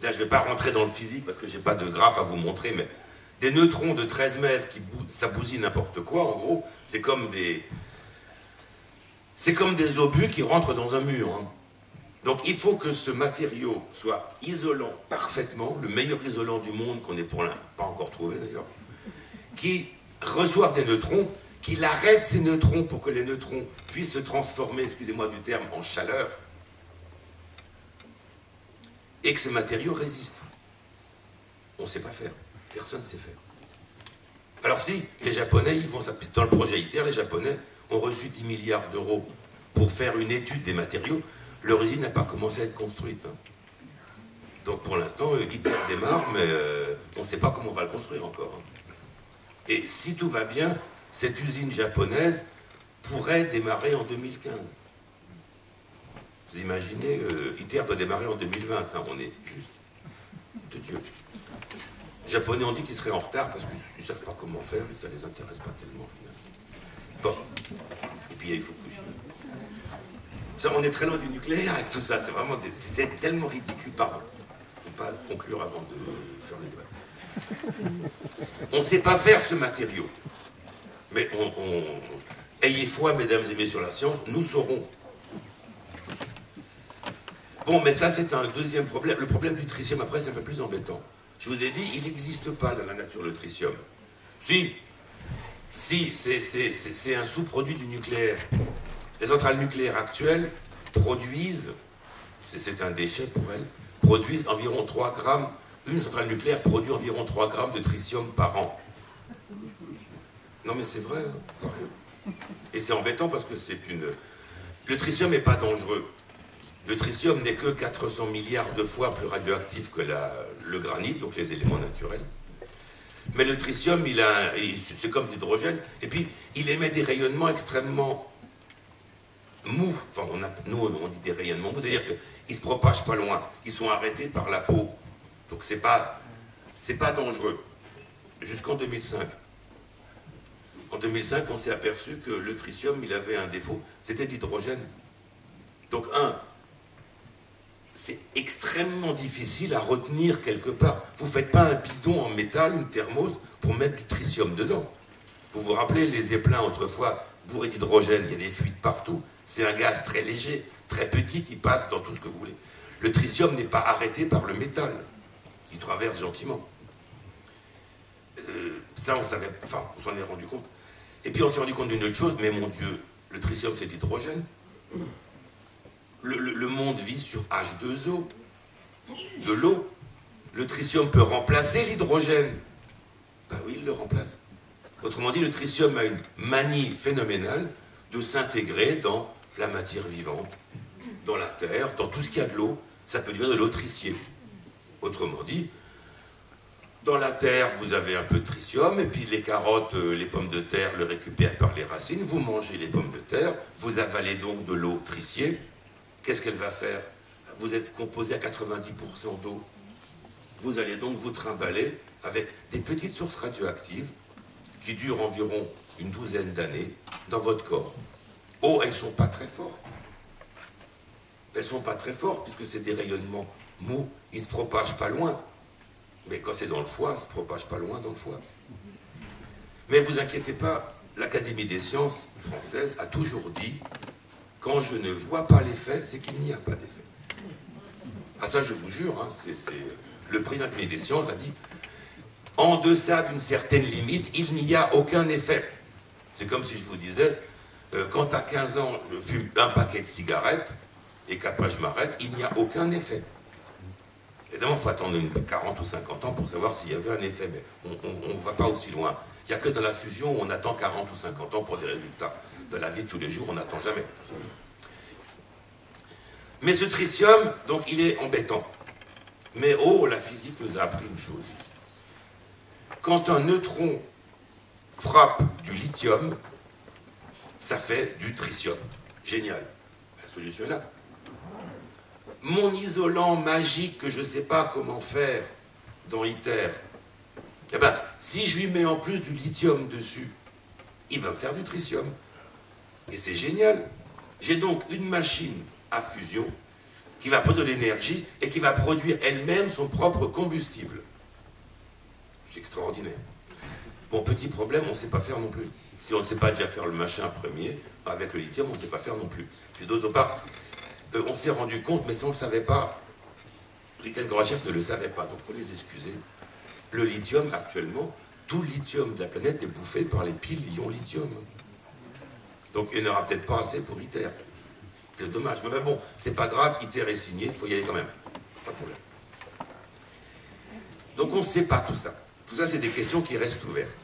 Là, je ne vais pas rentrer dans le physique parce que je n'ai pas de graphe à vous montrer, mais des neutrons de 13 mètres ça bousille n'importe quoi, en gros, c'est comme des obus qui rentrent dans un mur. Hein. Donc il faut que ce matériau soit isolant parfaitement, le meilleur isolant du monde qu'on ait pour l'instant pas encore trouvé d'ailleurs, qui reçoive des neutrons, qu'il arrête ces neutrons pour que les neutrons puissent se transformer, excusez-moi du terme, en chaleur, et que ce matériau résiste. On ne sait pas faire. Personne ne sait faire. Alors si, les Japonais, dans le projet ITER, les Japonais ont reçu 10 milliards d'euros pour faire une étude des matériaux, leur usine n'a pas commencé à être construite. Hein. Donc pour l'instant, ITER démarre, mais on ne sait pas comment on va le construire encore. Hein. Et si tout va bien, cette usine japonaise pourrait démarrer en 2015. Vous imaginez, ITER doit démarrer en 2020, hein, on est juste de Dieu. Les Japonais ont dit qu'ils seraient en retard parce qu'ils ne savent pas comment faire et ça ne les intéresse pas tellement finalement. Bon, et puis il faut Fukushima. Ça, on est très loin du nucléaire avec tout ça, c'est vraiment c'est tellement ridicule, pardon. Il ne faut pas conclure avant de faire le débat. On ne sait pas faire ce matériau. Mais ayez foi, mesdames et messieurs, sur la science, nous saurons. Bon, mais ça, c'est un deuxième problème. Le problème du tritium, après, c'est un peu plus embêtant. Je vous ai dit, il n'existe pas dans la nature, le tritium. Si, c'est un sous-produit du nucléaire. Les centrales nucléaires actuelles produisent, c'est un déchet pour elles, produisent environ 3 grammes, une centrale nucléaire produit environ 3 grammes de tritium par an. Non mais c'est vrai, hein, et c'est embêtant parce que le tritium n'est pas dangereux. Le tritium n'est que 400 milliards de fois plus radioactif que le granit, donc les éléments naturels. Mais le tritium, c'est comme l'hydrogène, et puis il émet des rayonnements extrêmement mous. Enfin, nous, on dit des rayonnements mous, c'est-à-dire qu'ils ne se propagent pas loin, ils sont arrêtés par la peau. Donc c'est pas dangereux. Jusqu'en 2005. En 2005, on s'est aperçu que le tritium, il avait un défaut, c'était l'hydrogène. Donc, c'est extrêmement difficile à retenir quelque part. Vous ne faites pas un bidon en métal, une thermos, pour mettre du tritium dedans. Vous vous rappelez, les zeppelins, autrefois, bourrés d'hydrogène, il y a des fuites partout. C'est un gaz très léger, très petit, qui passe dans tout ce que vous voulez. Le tritium n'est pas arrêté par le métal. Il traverse gentiment. Ça, on savait, enfin, on s'en est rendu compte. Et puis on s'est rendu compte d'une autre chose, mais mon Dieu, le tritium c'est de l'hydrogène. Le monde vit sur H2O, de l'eau. Le tritium peut remplacer l'hydrogène. Ben oui, il le remplace. Autrement dit, le tritium a une manie phénoménale de s'intégrer dans la matière vivante, dans la terre, dans tout ce qui a de l'eau. Ça peut devenir de l'eau tritiée. Autrement dit, dans la terre, vous avez un peu de tritium, et puis les carottes, les pommes de terre le récupèrent par les racines. Vous mangez les pommes de terre, vous avalez donc de l'eau tritiée. Qu'est-ce qu'elle va faire? Vous êtes composé à 90% d'eau. Vous allez donc vous trimballer avec des petites sources radioactives qui durent environ une douzaine d'années dans votre corps. Oh, elles ne sont pas très fortes. Elles ne sont pas très fortes puisque c'est des rayonnements mous, ils ne se propagent pas loin. Mais quand c'est dans le foie, ils ne se propagent pas loin dans le foie. Mais vous inquiétez pas, l'Académie des sciences française a toujours dit quand je ne vois pas l'effet, c'est qu'il n'y a pas d'effet. Ah ça, je vous jure, hein, le président de l'Académie des sciences a dit en deçà d'une certaine limite, il n'y a aucun effet. C'est comme si je vous disais, quand à 15 ans, je fume un paquet de cigarettes, et qu'après je m'arrête, il n'y a aucun effet. Évidemment, il faut attendre 40 ou 50 ans pour savoir s'il y avait un effet, mais on ne va pas aussi loin. Il n'y a que dans la fusion où on attend 40 ou 50 ans pour des résultats. Dans la vie de tous les jours, on n'attend jamais. Mais ce tritium, donc, il est embêtant. Mais oh, la physique nous a appris une chose. Quand un neutron frappe du lithium, ça fait du tritium. Génial. La solution est là. Mon isolant magique que je ne sais pas comment faire dans ITER, eh ben, si je lui mets en plus du lithium dessus, il va me faire du tritium. Et c'est génial. J'ai donc une machine à fusion qui va produire de l'énergie et qui va produire elle-même son propre combustible. C'est extraordinaire. Bon, petit problème, on ne sait pas faire non plus. Si on ne sait pas déjà faire le machin premier, avec le lithium, on ne sait pas faire non plus. Puis d'autre part, on s'est rendu compte, mais ça on ne savait pas. Mikhaïl Gorbatchev ne le savait pas, donc il faut les excuser. Le lithium, actuellement, tout le lithium de la planète est bouffé par les piles ion lithium. Donc il n'y en aura peut-être pas assez pour ITER. C'est dommage. Mais bon, c'est pas grave, ITER est signé, il faut y aller quand même. Pas de problème. Donc on ne sait pas tout ça. Tout ça, c'est des questions qui restent ouvertes.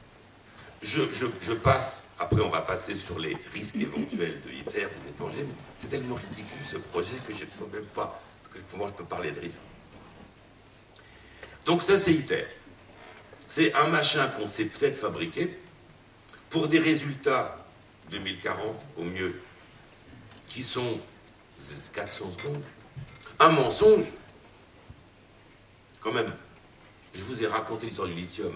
Je passe, après on va passer sur les risques éventuels de ITER ou des dangers, mais c'est tellement ridicule ce projet que je ne peux même pas, comment je peux parler de risque. Donc ça, c'est ITER. C'est un machin qu'on sait peut-être fabriquer pour des résultats 2040 au mieux, qui sont 400 secondes. Un mensonge, quand même. Je vous ai raconté l'histoire du lithium,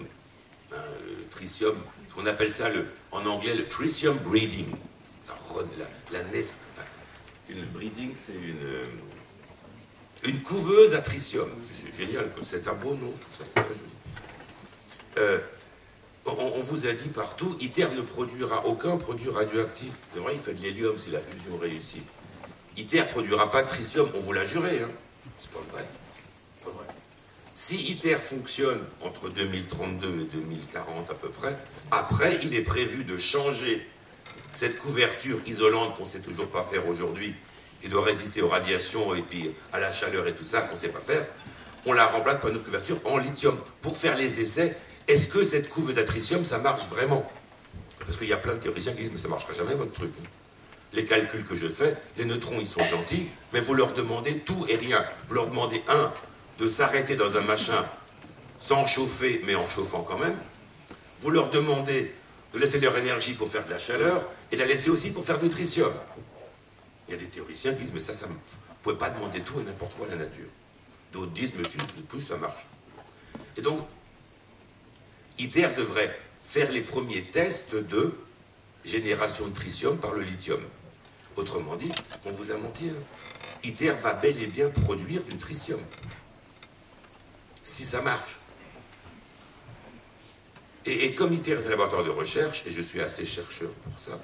hein, le tritium, ce qu'on appelle ça en anglais le tritium breeding. La naissance. Enfin, le breeding, c'est une couveuse à tritium. C'est génial, c'est un beau nom, je trouve ça très joli. On vous a dit partout, ITER ne produira aucun produit radioactif. C'est vrai, il fait de l'hélium si la fusion réussit. ITER ne produira pas de tritium, on vous l'a juré, hein. C'est pas vrai. C'est pas vrai. Si ITER fonctionne entre 2032 et 2040 à peu près, après, il est prévu de changer cette couverture isolante qu'on ne sait toujours pas faire aujourd'hui, qui doit résister aux radiations et puis à la chaleur et tout ça, qu'on ne sait pas faire. On la remplace par une autre couverture en lithium pour faire les essais. Est-ce que cette couveuse à tritium, ça marche vraiment? Parce qu'il y a plein de théoriciens qui disent, mais ça ne marchera jamais votre truc. Les calculs que je fais, les neutrons, ils sont gentils, mais vous leur demandez tout et rien. Vous leur demandez, de s'arrêter dans un machin sans chauffer, mais en chauffant quand même. Vous leur demandez de laisser leur énergie pour faire de la chaleur et de la laisser aussi pour faire du tritium. Il y a des théoriciens qui disent, mais ça vous ne pouvez pas demander tout et n'importe quoi à la nature. D'autres disent, monsieur, plus ça marche. Et donc, ITER devrait faire les premiers tests de génération de tritium par le lithium. Autrement dit, on vous a menti. Hein. ITER va bel et bien produire du tritium. Si ça marche. Et comme ITER est un laboratoire de recherche, et je suis assez chercheur pour ça,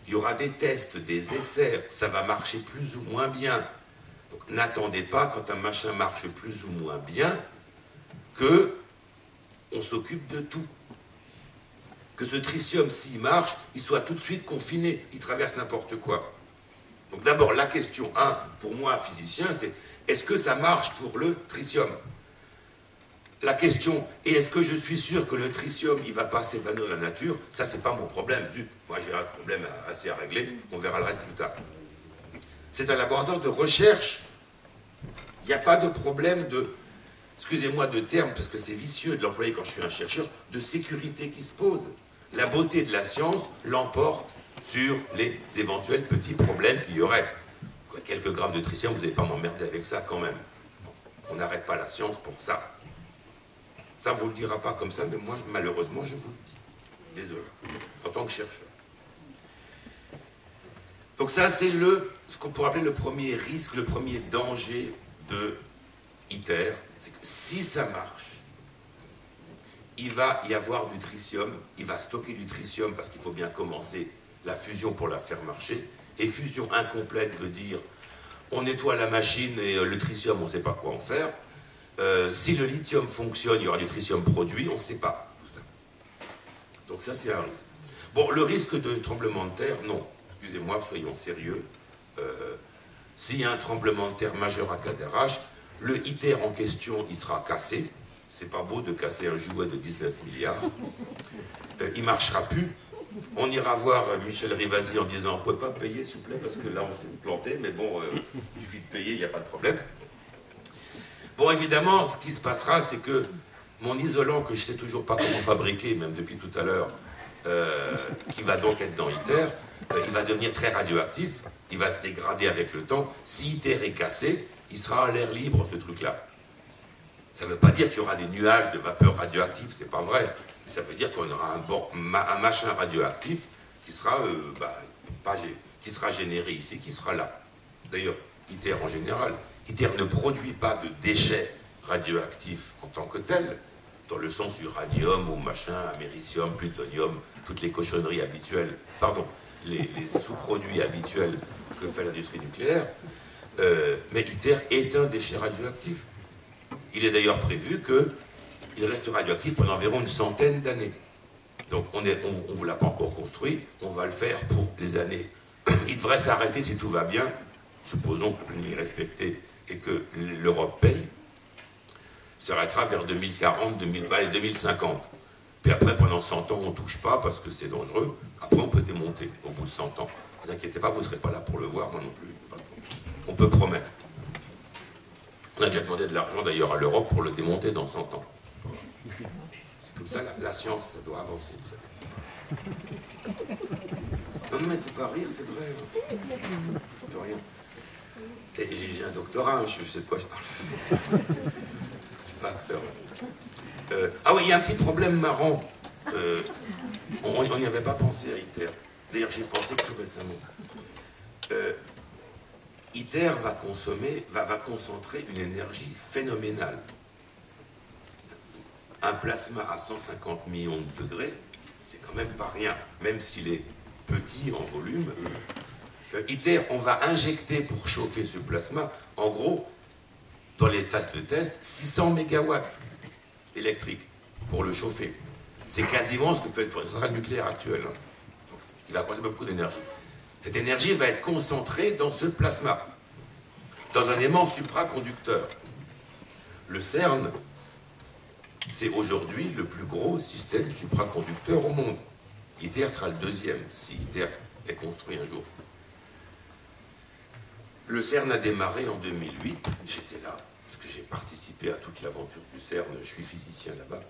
il y aura des tests, des essais, ça va marcher plus ou moins bien. Donc n'attendez pas, quand un machin marche plus ou moins bien, que on s'occupe de tout. Que ce tritium, s'il marche, il soit tout de suite confiné, il traverse n'importe quoi. Donc d'abord, la question 1, pour moi, physicien, c'est est-ce que ça marche pour le tritium? La question, et est-ce que je suis sûr que le tritium, il ne va pas s'évanouir dans la nature? Ça, c'est pas mon problème. Zut, moi, j'ai un problème assez à régler, on verra le reste plus tard. C'est un laboratoire de recherche. Il n'y a pas de problème de, excusez-moi de terme, parce que c'est vicieux de l'employer quand je suis un chercheur, de sécurité qui se pose. La beauté de la science l'emporte sur les éventuels petits problèmes qu'il y aurait. Quelques grammes de tritium, vous n'allez pas m'emmerder avec ça quand même. On n'arrête pas la science pour ça. Ça ne vous le dira pas comme ça, mais moi, malheureusement, je vous le dis. Désolé. En tant que chercheur. Donc ça, c'est ce qu'on pourrait appeler le premier risque, le premier danger de ITER. C'est que si ça marche, il va y avoir du tritium, il va stocker du tritium parce qu'il faut bien commencer la fusion pour la faire marcher. Et fusion incomplète veut dire on nettoie la machine et le tritium, on ne sait pas quoi en faire. Si le lithium fonctionne, il y aura du tritium produit, on ne sait pas tout ça. Donc ça, c'est un risque. Bon, le risque de tremblement de terre, non. Excusez-moi, soyons sérieux. S'il y a un tremblement de terre majeur à Cadarache, le ITER en question, il sera cassé. C'est pas beau de casser un jouet de 19 milliards. Il ne marchera plus. On ira voir Michel Rivasi en disant « On ne peut pas payer, s'il vous plaît, parce que là, on s'est planté, mais bon, il suffit de payer, il n'y a pas de problème. » Bon, évidemment, ce qui se passera, c'est que mon isolant, que je ne sais toujours pas comment fabriquer, même depuis tout à l'heure, qui va donc être dans ITER, il va devenir très radioactif, il va se dégrader avec le temps. Si ITER est cassé, il sera à l'air libre, ce truc-là. Ça ne veut pas dire qu'il y aura des nuages de vapeur radioactive, c'est pas vrai. Ça veut dire qu'on aura un machin radioactif qui sera, qui sera généré ici, qui sera là. D'ailleurs, ITER en général, ITER ne produit pas de déchets radioactifs en tant que tels, dans le sens uranium ou machin, américium, plutonium, toutes les cochonneries habituelles, pardon, les sous-produits habituels que fait l'industrie nucléaire, mais ITER est un déchet radioactif. Il est d'ailleurs prévu qu'il reste radioactif pendant environ une centaine d'années. Donc on ne vous l'a pas encore construit, on va le faire pour les années. Il devrait s'arrêter si tout va bien, supposons que l'Union est respectée et que l'Europe paye, s'arrêtera vers 2040, 2050. Puis après, pendant 100 ans, on ne touche pas parce que c'est dangereux. Après, on peut démonter au bout de 100 ans. Ne vous inquiétez pas, vous ne serez pas là pour le voir, moi non plus. On peut promettre. On a déjà demandé de l'argent d'ailleurs à l'Europe pour le démonter dans 100 ans. C'est comme ça, la science, ça doit avancer, vous savez. Non, mais il ne faut pas rire, c'est vrai. Je peux rien. Et j'ai un doctorat, je sais de quoi je parle. Je ne suis pas acteur. Ah oui, il y a un petit problème marrant. On n'y avait pas pensé à ITER. D'ailleurs, j'y ai pensé tout récemment. ITER va concentrer une énergie phénoménale. Un plasma à 150 millions de degrés, c'est quand même pas rien, même s'il est petit en volume. ITER, on va injecter pour chauffer ce plasma, en gros, dans les phases de test, 600 mégawatts électriques pour le chauffer. C'est quasiment ce que fait une centrale nucléaire actuelle. Hein. Il va consommer beaucoup d'énergie. Cette énergie va être concentrée dans ce plasma, dans un aimant supraconducteur. Le CERN, c'est aujourd'hui le plus gros système supraconducteur au monde. ITER sera le deuxième, si ITER est construit un jour. Le CERN a démarré en 2008, j'étais là, parce que j'ai participé à toute l'aventure du CERN, je suis physicien là-bas.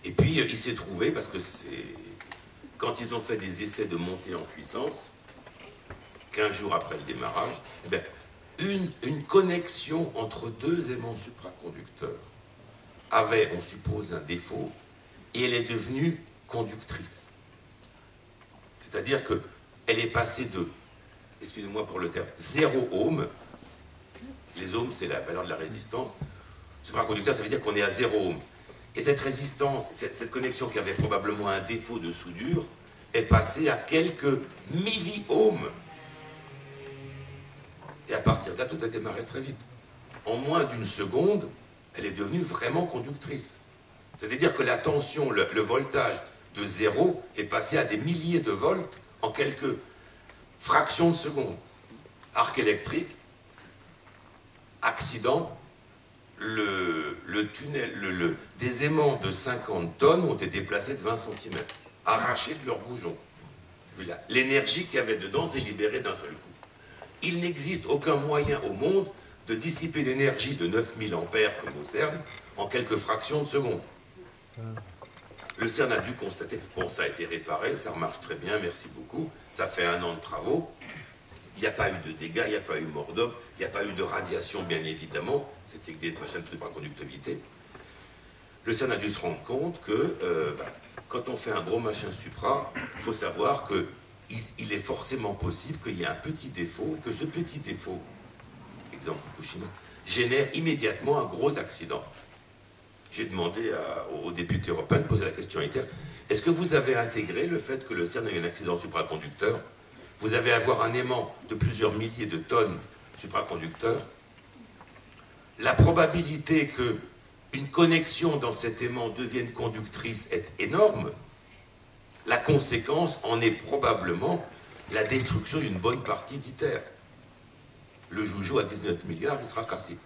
Et puis il s'est trouvé, parce que quand ils ont fait des essais de montée en puissance, 15 jours après le démarrage, eh bien, une connexion entre deux aimants supraconducteurs avait, on suppose, un défaut, et elle est devenue conductrice. C'est-à-dire qu'elle est passée de, excusez-moi pour le terme, 0 ohm, les ohms c'est la valeur de la résistance, supraconducteur ça veut dire qu'on est à 0 ohm. Et cette résistance, cette connexion qui avait probablement un défaut de soudure, est passée à quelques milliohms. Et à partir de là, tout a démarré très vite. En moins d'une seconde, elle est devenue vraiment conductrice. C'est-à-dire que la tension, le voltage de 0 est passé à des milliers de volts en quelques fractions de seconde. Arc électrique, accident, le tunnel, des aimants de 50 tonnes ont été déplacés de 20 cm, arrachés de leur goujon. L'énergie qu'il y avait dedans s'est libérée d'un seul coup. Il n'existe aucun moyen au monde de dissiper l'énergie de 9000 ampères comme au CERN en quelques fractions de seconde. Le CERN a dû constater, bon ça a été réparé, ça marche très bien, merci beaucoup, ça fait 1 an de travaux, il n'y a pas eu de dégâts, il n'y a pas eu mort d'homme, il n'y a pas eu de radiation bien évidemment, c'était que des machins de supraconductivité. Le CERN a dû se rendre compte que quand on fait un gros machin supra, il faut savoir qu'il est forcément possible qu'il y ait un petit défaut, et que ce petit défaut, exemple Fukushima, génère immédiatement un gros accident. J'ai demandé aux députés européens de poser la question à ITER, est-ce que vous avez intégré le fait que le CERN a eu un accident supraconducteur? Vous allez avoir un aimant de plusieurs milliers de tonnes supraconducteur. La probabilité qu'une connexion dans cet aimant devienne conductrice est énorme. La conséquence en est probablement la destruction d'une bonne partie d'ITER. Le joujou à 19 milliards, il sera cassé.